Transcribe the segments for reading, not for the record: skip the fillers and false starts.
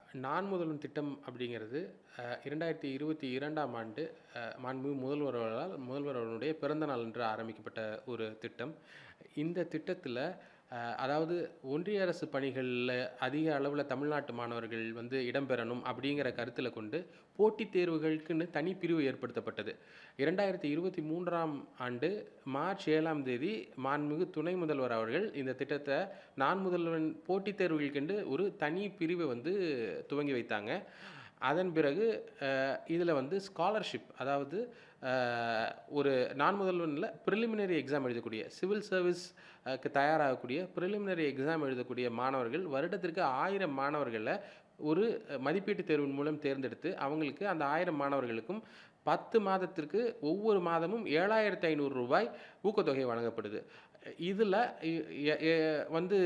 நான் முதல்வன் திட்டம் அப்படிங்கிறது 2022ஆம் ஆண்டு மாண்புமிகு முதல்வர் அவர்களுடைய பிறந்த நாள் அன்று ஆரம்பிக்கப்பட்ட ஒரு திட்டம். இந்த திட்டத்தில அதாவது ஒன்றிய அரசு பணிகள்ல அதிக அளவுல தமிழ்நாட்டு மாணவர்கள் வந்து இடம்பெறணும் அப்படிங்கிற கருத்தில கொண்டு போட்டித் தேர்வுகளுக்குன்னு தனி பிரிவு ஏற்படுத்தப்பட்டது. 2023ஆம் ஆண்டு மார்ச் 7ஆம் தேதி மாண்புமிகு துணை முதல்வர் அவர்கள் இந்த திட்டத்த நான் முதல்வன் போட்டித் தேர்வுகளுக்கென்று ஒரு தனி பிரிவை வந்து துவங்கி வைத்தாங்க. அதன் பிறகு இதில வந்து ஸ்காலர்ஷிப் அதாவது ஒரு நான் முதல்வன்ல பிரிலிமினரி எக்ஸாம் எழுதக்கூடிய சிவில் சர்வீஸ் க்கு தயாராகக்கூடிய பிரிலிமினரி எக்ஸாம் எழுதக்கூடிய மாணவர்கள் வருடத்திற்கு 1000 மாணவர்கள ஒரு மதிப்பீட்டு தேர்வின் மூலம் தேர்ந்தெடுத்து அவங்களுக்கு அந்த 1000 மாணவர்களுக்கும் 10 மாதத்திற்கு ஒவ்வொரு மாதமும் ரூ. 7,500 ஊக்கத்தொகை வழங்கப்படுது. இதில இ எ எ வந்து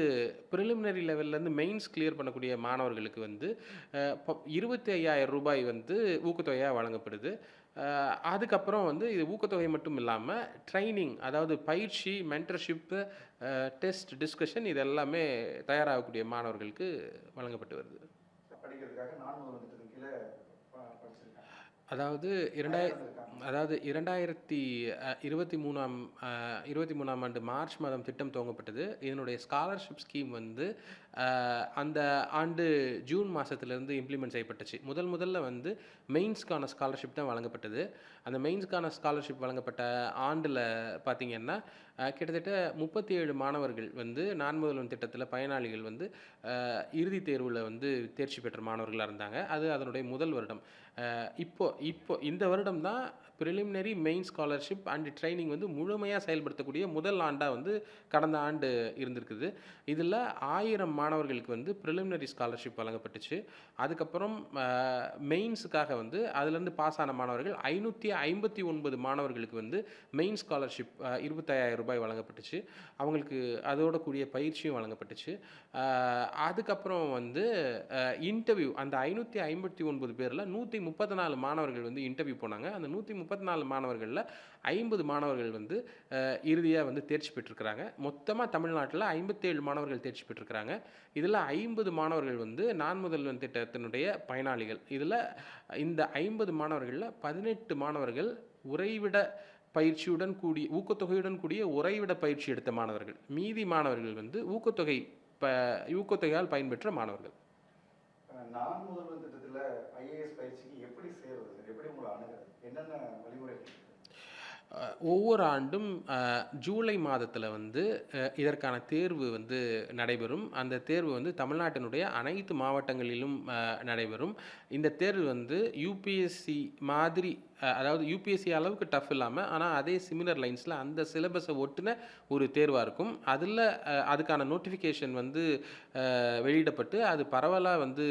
பிரிலிமினரி லெவல்லேருந்து மெயின்ஸ் கிளியர் பண்ணக்கூடிய மாணவர்களுக்கு வந்து ரூ. 25,000 வந்து ஊக்கத்தொகையா வழங்கப்படுது. அதுக்கப்புறம் வந்து இது ஊக்கத்தொகை மட்டும் இல்லாம ட்ரெய்னிங் அதாவது பயிற்சி, மென்டர்ஷிப்பு, டெஸ்ட், டிஸ்கஷன் இது எல்லாமே தயாராகக்கூடிய மாணவர்களுக்கு வழங்கப்பட்டு வருது. படிக்கிறதுக்காக நான் முதல்வன் திட்டத்தின் கீழ படிச்சிருக்கேன். அதாவது அதாவது 2023ஆம் ஆண்டு மார்ச் மாதம் திட்டம் துவங்கப்பட்டது. இதனுடைய ஸ்காலர்ஷிப் ஸ்கீம் வந்து அந்த ஆண்டு ஜூன் மாசத்திலிருந்து இம்ப்ளிமெண்ட் செய்யப்பட்டுச்சு. முதல்ல வந்து மெயின்ஸ்க்கான ஸ்காலர்ஷிப் தான் வழங்கப்பட்டது. அந்த மெயின்ஸ்க்கான ஸ்காலர்ஷிப் வழங்கப்பட்ட ஆண்டுல பார்த்தீங்கன்னா, கிட்டத்தட்ட 37 மாணவர்கள் வந்து நான் முதல்வன் திட்டத்தில பயனாளிகள் வந்து இறுதித் தேர்வுல வந்து தேர்ச்சி பெற்ற மாணவர்களா இருந்தாங்க. அது அதனுடைய முதல் வருடம். இப்போ இந்த வருடம் தான் preliminary main scholarship and training வந்து முழுமையா செயல்படுத்தக்கூடிய முதல் ஆண்டா வந்து கடந்த ஆண்டு இருந்திருக்குது. இதில 1000 மாணவர்களுக்கு வந்து பிரிலிமினரி ஸ்காலர்ஷிப் வழங்கப்பட்டுச்சு. அதுக்கப்புறம் மெயின்ஸுக்காக வந்து அதிலேருந்து பாஸ் ஆன மாணவர்கள் 559 மாணவர்களுக்கு வந்து மெயின் ஸ்காலர்ஷிப் ரூ. 25,000 வழங்கப்பட்டுச்சு. அவங்களுக்கு அதோட கூடிய பயிற்சியும் வழங்கப்பட்டுச்சு. அதுக்கப்புறம் வந்து இன்டர்வியூ அந்த 559 பேர்ல 134 மாணவர்கள் வந்து இன்டர்வியூ போனாங்க. அந்த 134 மாணவர்கள்ல 50 மாணவர்கள் வந்து இறுதியா வந்து தேர்ச்சி பெற்றிருக்கிறாங்க. மொத்தமா தமிழ்நாட்டுல 57 மாணவர்கள் தேர்ச்சி பெற்றிருக்கிறாங்க. இதுல 50 மாணவர்கள் வந்து நான் முதல்வன் திட்டத்தினுடைய பயனாளிகள். இதுல இந்த 50 மாணவர்கள்ல 18 மாணவர்கள் உறைவிட பயிற்சியுடன் கூடிய ஊக்கத்தொகையுடன் கூடிய உறைவிட பயிற்சி எடுத்த மாணவர்கள். மீதி மாணவர்கள் வந்து ஊக்கத்தொகையால் பயன்பெற்ற மாணவர்கள். நான் முதல்வன் திட்டத்துல ஐஏஎஸ் பயிற்சிக்கு எப்படி சேர்வது சார்? எப்படி உங்களை அணுகுறது? என்னென்ன வழிமுறைகள் இருக்கு? ஒவ்வொரு ஆண்டும் ஜூலை மாதத்தில வந்து இதற்கான தேர்வு வந்து நடைபெறும். அந்த தேர்வு வந்து தமிழ்நாட்டினுடைய அனைத்து மாவட்டங்களிலும் நடைபெறும். இந்த தேர்வு வந்து யுபிஎஸ்சி மாதிரி அதாவது யுபிஎஸ்சி அளவுக்கு டஃப் இல்லாம, ஆனா அதே சிமிலர் லைன்ஸ்ல அந்த சிலபஸ ஒட்டுன ஒரு தேர்வா இருக்கும். அதுக்கான நோட்டிஃபிகேஷன் வந்து வெளியிடப்பட்டு, அது பரவலா வந்து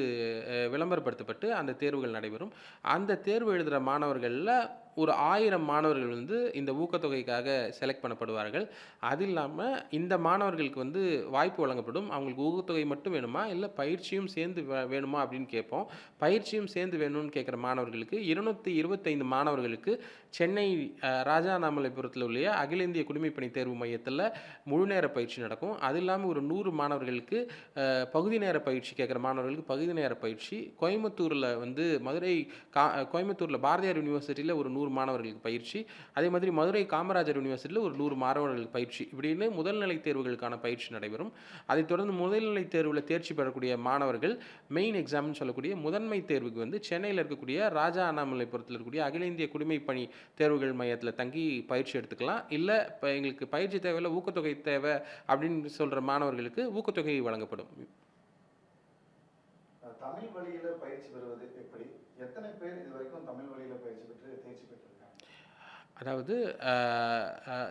விளம்பரப்படுத்தப்பட்டு அந்த தேர்வுகள் நடைபெறும். அந்த தேர்வு எழுதுற மாணவர்கள்ல ஒரு 1000 மாணவர்கள் வந்து இந்த ஊக்கத்தொகைக்காக செலக்ட் பண்ணப்படுவார்கள். அது இல்லாம இந்த மாணவர்களுக்கு வந்து வாய்ப்பு வழங்கப்படும். அவங்களுக்கு ஊக்கத்தொகை மட்டும் வேணுமா? இல்ல பயிற்சியும் சேர்ந்து வேணுமா? அப்படின்னு கேட்போம். பயிற்சியும் சேர்ந்து வேணும்னு கேட்குற மாணவர்களுக்கு 225 மாணவர்களுக்கு சென்னை ராஜா அண்ணாமலைபுரத்தில உள்ள அகில இந்திய குடிமைப்பணி தேர்வு மையத்தில முழுநேர பயிற்சி நடக்கும். அது இல்லாம ஒரு 100 மாணவர்களுக்கு பகுதி நேர பயிற்சி கேட்குற மாணவர்களுக்கு பகுதி நேர பயிற்சி. கோயம்புத்தூர்ல பாரதியார் யூனிவர்சிட்டியில ஒரு 100 மாணவர்களுக்கு பயிற்சி. அதே மாதிரி மதுரை காமராஜர் யூனிவர்சிட்டியில ஒரு 100 மாணவர்களுக்கு பயிற்சி. இப்படின்னு முதல்நிலை தேர்வுகளுக்கான பயிற்சி நடைபெறும். அதைத் தொடர்ந்து முதல்நிலை தேர்வுல தேர்ச்சி பெறக்கூடிய மாணவர்கள் மெயின் எக்ஸாம்னு சொல்லக்கூடிய முதன்மை தேர்வுக்கு வந்து சென்னையில இருக்கக்கூடிய ராஜா அண்ணாமலைபுரத்தில இருக்கக்கூடிய அகில இந்திய குடிமைப்பணி தேர்வுகள் மையத்தில தங்கி பயிற்சி எடுத்துக்கலாம். இல்ல எங்களுக்கு பயிற்சி தேவையில்ல, ஊக்கத்தொகை தேவை அப்படின்னு சொல்ற மாணவர்களுக்கு ஊக்கத்தொகை வழங்கப்படும். தமிழ் வழியில பயிற்சி பெறுவது எப்படி? எத்தனை பேர் இதுவரைக்கும் தமிழ் வழியில பயிற்சி பெற்று தேர்ச்சி பெற்றிருக்காங்க? அதாவது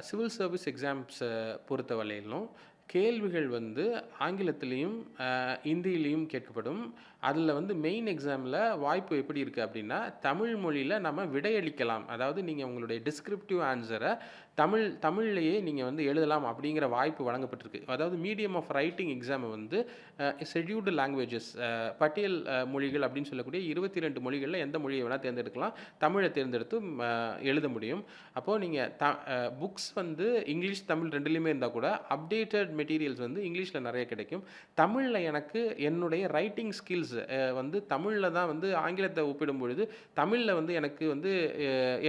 சிவில் சர்வீஸ் எக்ஸாம்ஸ பொறுத்தவரையிலும் கேள்விகள் வந்து ஆங்கிலத்திலயும், இந்தியிலயும் கேட்கப்படும். அதில வந்து மெயின் எக்ஸாம்ல வாய்ப்பு எப்படி இருக்கு அப்படின்னா, தமிழ் மொழியில நம்ம விடையளிக்கலாம். அதாவது நீங்க உங்களுடைய டிஸ்கிரிப்டிவ் ஆன்ஸர தமிழ்லயே நீங்க வந்து எழுதலாம் அப்படிங்கிற வாய்ப்பு வழங்கப்பட்டிருக்கு. அதாவது மீடியம் ஆஃப் ரைட்டிங் எக்ஸாம வந்து ஷெட்யூல்டு லாங்குவேஜஸ் பட்டியல் மொழிகள் அப்படின்னு சொல்லக்கூடிய 22 மொழிகள்ல எந்த மொழியை வேணா தேர்ந்தெடுக்கலாம். தமிழை தேர்ந்தெடுத்து எழுத முடியும். அப்போ நீங்க புக்ஸ் வந்து இங்கிலீஷ், தமிழ் 2லயுமே இருந்தா கூட அப்டேட்டட் மெட்டீரியல்ஸ் வந்து இங்கிலீஷ்ல நிறைய கிடைக்கும். தமிழ்ல எனக்கு என்னுடைய ரைட்டிங் ஸ்கில்ஸ் ஸ்கில்ஸ் வந்து தமிழில் தான் வந்து ஆங்கிலத்தை ஒப்பிடும் பொழுது தமிழில் வந்து எனக்கு வந்து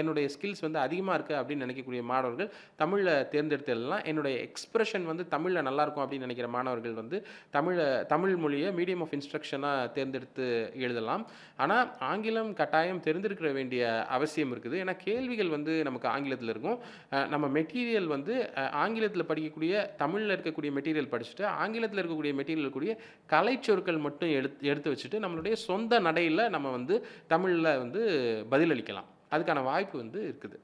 என்னுடைய ஸ்கில்ஸ் வந்து அதிகமாக இருக்குது அப்படின்னு நினைக்கக்கூடிய மாணவர்கள் தமிழில் தேர்ந்தெடுத்து எழுதலாம். என்னுடைய எக்ஸ்பிரஷன் வந்து தமிழில் நல்லாயிருக்கும் அப்படின்னு நினைக்கிற மாணவர்கள் வந்து தமிழ் மொழியை மீடியம் ஆஃப் இன்ஸ்ட்ரக்ஷனாக தேர்ந்தெடுத்து எழுதலாம். ஆனால் ஆங்கிலம் கட்டாயம் தெரிந்திருக்க வேண்டிய அவசியம் இருக்குது. ஏன்னா கேள்விகள் வந்து நமக்கு ஆங்கிலத்தில் இருக்கும். நம்ம மெட்டீரியல் வந்து ஆங்கிலத்தில் படிக்கக்கூடிய தமிழில் இருக்கக்கூடிய மெட்டீரியல் படிச்சுட்டு ஆங்கிலத்தில் இருக்கக்கூடிய மெட்டீரியல் கூடிய கலைச்சொற்கள் மட்டும் எடுத்து வச்சுட்டு நம்மளுடைய சொந்த நடையில் நம்ம வந்து தமிழில் வந்து பதிலளிக்கலாம். அதுக்கான வாய்ப்பு வந்து இருக்குது.